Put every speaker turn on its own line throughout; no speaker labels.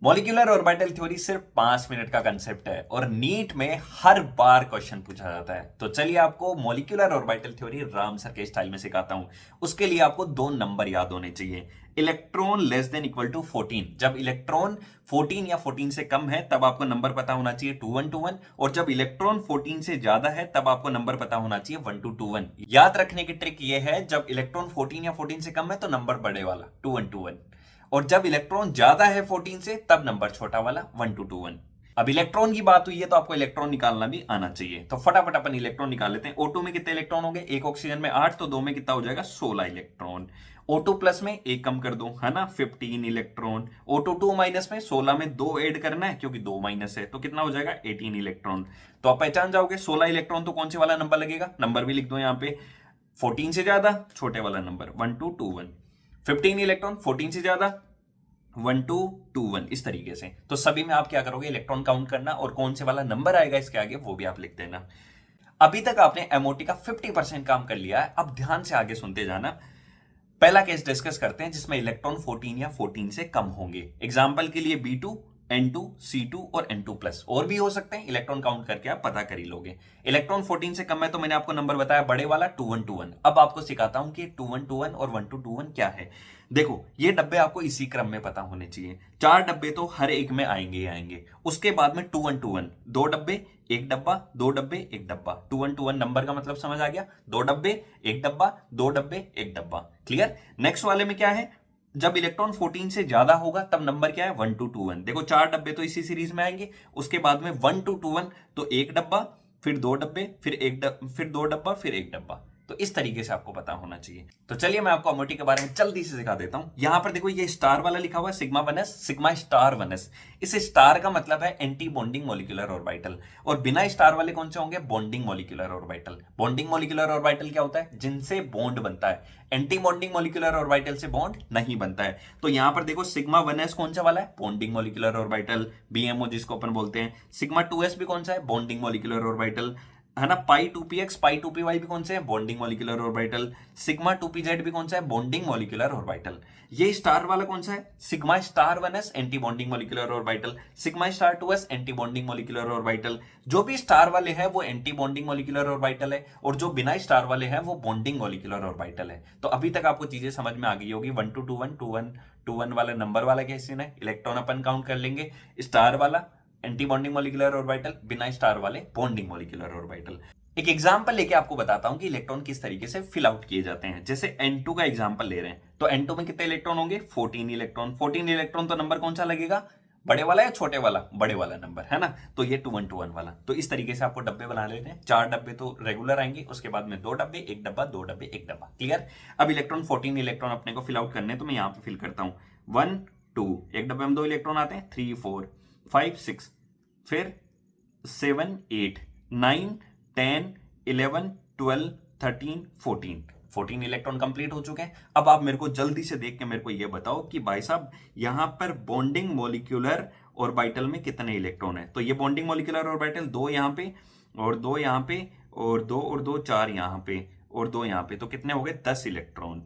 Molecular orbital theory सिर्फ 5 minute का concept है और नीट में हर बार क्वेश्चन पूछा जाता है। तो चलिए आपको molecular orbital theory Ram sir के स्टाइल में सिखाता हूं। उसके लिए आपको दो नंबर याद होने चाहिए। Electron less than equal to 14, जब इलेक्ट्रॉन 14 या 14 से कम है तब आपको नंबर पता होना चाहिए 2121, और जब इलेक्ट्रॉन 14 से ज्यादा है तब आपको नंबर पता होना चाहिए 1221। याद रखने की ट्रिक ये है, जब इलेक्ट्रॉन 14 या 14 से कम है तो नंबर बड़े वाला 2121, और जब इलेक्ट्रॉन ज्यादा है 14 से तब नंबर छोटा वाला 1221। अब इलेक्ट्रॉन की बात हुई है तो आपको इलेक्ट्रॉन निकालना भी आना चाहिए। तो फटाफट अपन इलेक्ट्रॉन निकाल लेते हैं। O2 में कितने इलेक्ट्रॉन होंगे? एक ऑक्सीजन में 8, तो 2 में कितना हो जाएगा? 16 इलेक्ट्रॉन। O2 प्लस में एक कम कर दो, है ना, 15 इलेक्ट्रॉन। O2 माइनस में 16 में 2 ऐड करना है क्योंकि 2 माइनस है, तो कितना हो जाएगा? 18 इलेक्ट्रॉन। तो आप पहचान जाओगे 16 इलेक्ट्रॉन तो कौन से वाला नंबर लगेगा? नंबर भी लिख दो यहाँ पे, 14 से ज्यादा छोटे वाला नंबर 1221। 15 इलेक्ट्रॉन 14 से ज्यादा 1221, इस तरीके से। तो सभी में आप क्या करोगे? इलेक्ट्रॉन काउंट करना, और कौन से वाला नंबर आएगा इसके आगे वो भी आप लिख देना। अभी तक आपने एमओटी का 50% काम कर लिया है। अब ध्यान से आगे सुनते जाना। पहला केस डिस्कस करते हैं जिसमें इलेक्ट्रॉन 14 या 14 से कम होंगे। एग्जाम्पल के लिए B2, N2, C2 और N2 प्लस, और भी हो सकते हैं। इलेक्ट्रॉन काउंट करके आप पता कर ही लोगे। इलेक्ट्रॉन 14 से कम है तो मैंने आपको नंबर बताया बड़े वाला 2121। अब आपको सिखाता हूं कि 2121 और 1221 क्या है। देखो, ये डब्बे आपको इसी क्रम में पता होने चाहिए। 4 डब्बे तो हर एक में आएंगे ही आएंगे। उसके बाद में 2121, 2 डब्बे, एक डब्बा, 2 डब्बे, एक डब्बा। 2121 नंबर का मतलब समझ आ गया? 2 डब्बे, एक डब्बा, 2 डब्बे, एक डब्बा। क्लियर? नेक्स्ट वाले में क्या है? जब इलेक्ट्रॉन 14 से ज्यादा होगा तब नंबर क्या है? 1221। देखो, 4 डब्बे तो इसी सीरीज में आएंगे। उसके बाद में 1221, तो एक डब्बा, फिर 2 डब्बे, फिर 2 डब्बा, फिर एक डब्बा। तो इस तरीके से आपको पता होना चाहिए। तो चलिए मैं आपको अमोटी के बारे में जल्दी से सिखा देता हूं। यहां पर देखो, ये स्टार वाला लिखा हुआ है sigma 1s, sigma star 1s। इस स्टार का मतलब है एंटी बॉन्डिंग मॉलिक्यूलर ऑर्बिटल, और बिना स्टार वाले कौन से होंगे? Bonding molecular orbital. Bonding molecular orbital क्या होता है? जिनसे बॉन्ड बनता है। एंटी बॉन्डिंग मॉलिक्यूलर ऑर्बिटल से बॉन्ड नहीं बनता है। तो यहां पर देखो, सिग्मा 1s कौन सा वाला है? बॉन्डिंग मॉलिक्यूलर ऑर्बिटल, बीएमओ जिसको अपन बोलते हैं। सिग्मा 2s भी कौन सा है? बॉन्डिंग मॉलिक्यूलर ऑर्बिटल, है ना। पाई 2px, पाई 2py भी कौन से हैं? Bonding molecular orbital. Sigma 2pz भी कौन सा है? Bonding molecular orbital. ये स्टार वाला कौन सा है? Sigma star 1s, anti bonding molecular orbital. Sigma star 2s, anti bonding molecular orbital. जो भी स्टार वाले हैं वो एंटी बॉन्डिंग मॉलिक्यूलर ऑर्बिटल है, और जो बिना स्टार वाले हैं वो बॉन्डिंग मॉलिक्यूलर ऑर्बिटल है। तो अभी तक आपको चीजें समझ में आ गई होगी। 1221 वाला नंबर वाला कैसे है? इलेक्ट्रॉन अपन काउंट कर लेंगे। स्टार वाला एंटी बॉन्डिंग मॉलिक्यूलर ऑर्बिटल, बिना स्टार वाले बॉन्डिंग मॉलिक्यूलर ऑर्बिटल। एक एग्जांपल लेके आपको बताता हूं कि इलेक्ट्रॉन किस तरीके से फिल आउट किए जाते हैं। जैसे N2 का एग्जांपल ले रहे हैं, तो N2 में कितने इलेक्ट्रॉन होंगे? 14 इलेक्ट्रॉन। 14 इलेक्ट्रॉन, तो नंबर कौन सा लगेगा? बड़े वाला या छोटे वाला? बड़े वाला नंबर, है ना। तो ये 2121 वाला। तो इस तरीके से आपको डब्बे बना लेते हैं। 4 डब्बे तो रेगुलर आएंगे, उसके बाद में 2 डब्बे, एक डब्बा, 2 डब्बे, एक डब्बा। क्लियर? अब इलेक्ट्रॉन 14 इलेक्ट्रॉन अपने को फिल आउट करने हैं, तो मैं यहां पे फिल करता हूं। 1 2, एक डब्बे में 2 इलेक्ट्रॉन आते हैं। 3 4 5 6, फिर 7 8 9 10 11 12 13 14। 14 इलेक्ट्रॉन कंप्लीट हो चुके हैं। अब आप मेरे को जल्दी से देख के मेरे को यह बताओ कि भाई साहब, यहां पर बॉन्डिंग मॉलिक्यूलर ऑर्बिटल में कितने इलेक्ट्रॉन है? तो ये बॉन्डिंग मॉलिक्यूलर ऑर्बिटल 2 यहां पे, और 2 यहां पे, और 2 और 2 4 यहां पे, और 2 यहां पे। तो कितने हो गए? 10 इलेक्ट्रॉन।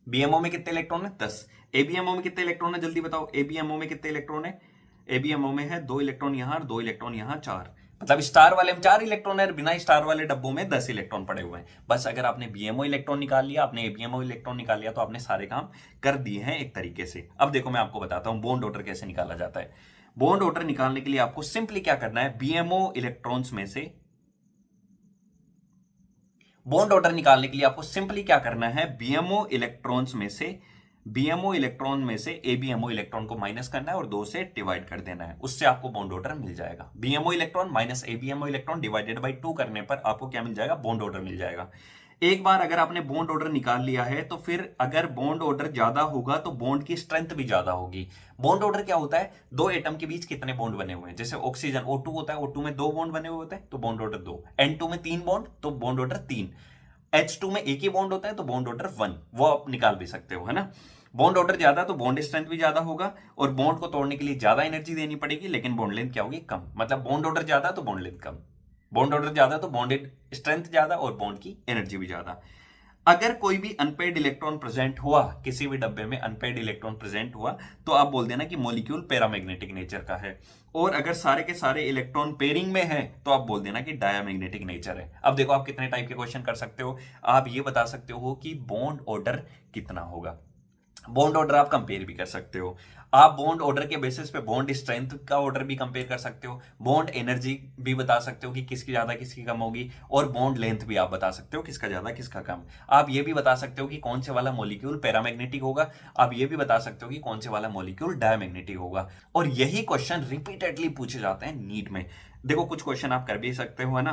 बीएमओ में कितने इलेक्ट्रॉन है? 10। एबीएमओ में कितने इलेक्ट्रॉन है? जल्दी बताओ, एबीएमओ में कितने इलेक्ट्रॉन है? एबीएमओ में है 2 इलेक्ट्रॉन यहां, 2 इलेक्ट्रॉन यहां, 4। मतलब स्टार वाले में 4 इलेक्ट्रॉन है, बिना स्टार वाले डब्बों में 10 इलेक्ट्रॉन पड़े हुए हैं। बस अगर आपने बीएमओ इलेक्ट्रॉन निकाल लिया, आपने एबीएमओ इलेक्ट्रॉन निकाल लिया, तो आपने सारे काम कर दिए हैं एक तरीके से। अब देखो, मैं आपको बताता हूं बॉन्ड ऑर्डर कैसे निकाला जाता है। बॉन्ड ऑर्डर निकालने के लिए आपको सिंपली क्या करना है? बीएमओ इलेक्ट्रॉन्स में से बॉन्ड ऑर्डर निकालने के लिए आपको सिंपली क्या करना है? बीएमओ इलेक्ट्रॉन में से एबीएमओ इलेक्ट्रॉन को माइनस करना है और 2 से डिवाइड कर देना है। उससे आपको बॉन्ड ऑर्डर मिल जाएगा। BMO electron minus ABMO electron divided by 2 करने पर आपको क्या मिल जाएगा? बॉन्ड ऑर्डर मिल जाएगा। एक बार अगर आपने बॉन्ड ऑर्डर निकाल लिया है, तो फिर अगर बॉन्ड ऑर्डर ज्यादा होगा तो बॉन्ड की स्ट्रेंथ भी ज्यादा होगी। बॉन्ड ऑर्डर क्या होता है? दो एटम के बीच कितने बॉन्ड बने हुए हैं। जैसे ऑक्सीजन O2 होता है, O2 में 2 बॉन्ड बने हुए होते हैं, तो बॉन्ड ऑर्डर 2। N2 में 3 बॉन्ड, तो बॉन्ड ऑर्डर 3। H2 में एक ही बॉन्ड होता है, तो बॉन्ड ऑर्डर 1। वो आप निकाल भी सकते हो, है ना। बॉन्ड ऑर्डर ज्यादा तो बॉन्ड स्ट्रेंथ भी ज्यादा होगा, और बॉन्ड को तोड़ने के लिए ज्यादा एनर्जी देनी पड़ेगी, लेकिन बॉन्ड लेंथ क्या होगी? कम। मतलब बॉन्ड ऑर्डर ज्यादा तो बॉन्ड लेंथ कम, बॉन्ड ऑर्डर ज्यादा तो बॉन्ड स्ट्रेंथ ज्यादा, और बॉन्ड की एनर्जी भी ज्यादा। अगर कोई भी अनपेड इलेक्ट्रॉन प्रेजेंट हुआ, किसी भी डब्बे में अनपेड इलेक्ट्रॉन प्रेजेंट हुआ, तो आप बोल देना कि मॉलिक्यूल पैरामैग्नेटिक नेचर का है। और अगर सारे के सारे इलेक्ट्रॉन पेयरिंग में है तो आप बोल देना कि डायमैग्नेटिक नेचर है। अब देखो आप कितने टाइप के क्वेश्चन कर सकते हो। आप ये बता सकते हो कि बॉन्ड ऑर्डर कितना होगा। बॉन्ड ऑर्डर आप कंपेयर भी कर सकते हो। आप बॉन्ड ऑर्डर के बेसिस पे बॉन्ड स्ट्रेंथ का ऑर्डर भी कंपेयर कर सकते हो। बॉन्ड एनर्जी भी बता सकते हो कि किसकी ज्यादा किसकी कम होगी। और बॉन्ड लेंथ भी आप बता सकते हो किसका ज्यादा किसका कम। आप ये भी बता सकते हो कि कौन से वाला मॉलिक्यूल पैरामैग्नेटिक होगा। आप ये भी बता सकते हो कि कौन से वाला मॉलिक्यूल डायमैग्नेटिक होगा। और यही क्वेश्चन रिपीटेडली पूछे जाते हैं नीट में। देखो कुछ क्वेश्चन आप कर भी सकते हो, है ना।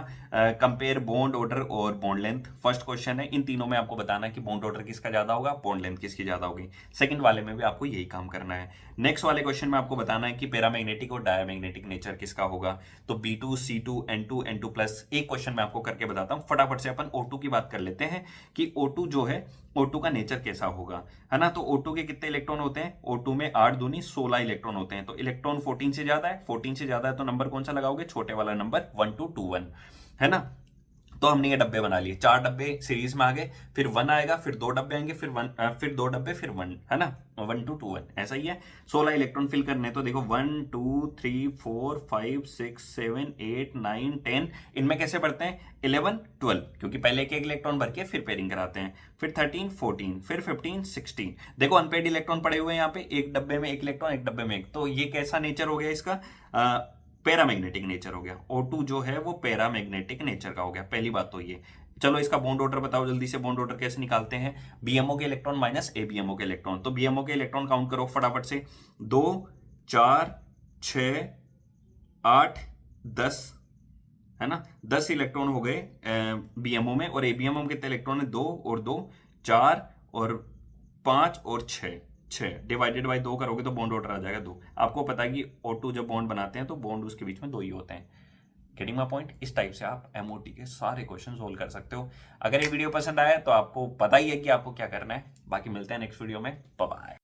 कंपेयर बॉन्ड ऑर्डर और बॉन्ड लेंथ फर्स्ट क्वेश्चन है। इन तीनों में आपको बताना है कि बॉन्ड ऑर्डर किसका ज्यादा होगा, बॉन्ड लेंथ किसकी ज्यादा होगी। सेकंड वाले में भी आपको यही काम करना है। नेक्स्ट वाले क्वेश्चन में आपको बताना है कि पैरामैग्नेटिक और डायमैग्नेटिक नेचर किसका होगा। तो B2 C2 N2 N2 plus एक क्वेश्चन मैं आपको करके बताता हूं। फटाफट से अपन O2 की बात कर लेते हैं कि O2 जो है, O2 का नेचर कैसा होगा, है ना। तो O2 के कितने इलेक्ट्रॉन होते हैं, O2 में 8 दूनी 16 इलेक्ट्रॉन होते हैं। तो इलेक्ट्रॉन 14 से ज्यादा है, 14 से ज्यादा है तो नंबर कौन सा लगाओगे, छोटे वाला नंबर 1 2 2 1, है ना। तो हमने ये डब्बे बना लिए, 4 डब्बे सीरीज में आ गए, फिर 1 आएगा, फिर 2 डब्बे आएंगे, फिर 1, फिर 2 डब्बे, फिर 1, है ना। 1 2 2 1 ऐसा ही है। 16 इलेक्ट्रॉन फिल करने, तो देखो 1 2 3 4 5 6 7 8 9 10, इनमें कैसे बढ़ते हैं 11 12, क्योंकि पहले एक एक इलेक्ट्रॉन भर के फिर पेयरिंग कराते हैं। फिर 13 14, फिर 15 16। देखो अनपेड इलेक्ट्रॉन पड़े हुए हैं यहाँ पे, एक डब्बे में एक इलेक्ट्रॉन, एक डब्बे में एक। तो ये कैसा नेचर हो गया इसका, पैरामैग्नेटिक नेचर हो गया। O2 जो है वो पैरामैग्नेटिक नेचर का हो गया। पहली बात तो ये। चलो इसका बॉन्ड ऑर्डर बताओ जल्दी से। बॉन्ड ऑर्डर कैसे निकालते हैं, BMO के इलेक्ट्रॉन माइनस ABMO के इलेक्ट्रॉन। तो BMO के इलेक्ट्रॉन काउंट करो फटाफट से, 2 4 6 8 10, है ना। 10 इलेक्ट्रॉन हो गए BMO में। और ABMO में कितने इलेक्ट्रॉन है, 2 और 2 4 और 5 और 6 6 डिवाइडेड बाय 2 करोगे तो बॉन्ड ऑर्डर आ जाएगा 2। आपको पता है कि O2 जब बॉन्ड बनाते हैं तो बॉन्ड उसके बीच में 2 ही होते हैं। Getting my point. इस टाइप से आप MOT के सारे क्वेश्चन सोल्व कर सकते हो। अगर ये वीडियो पसंद आया तो आपको पता ही है कि आपको क्या करना है। बाकी मिलते हैं नेक्स्ट वीडियो में। Bye bye.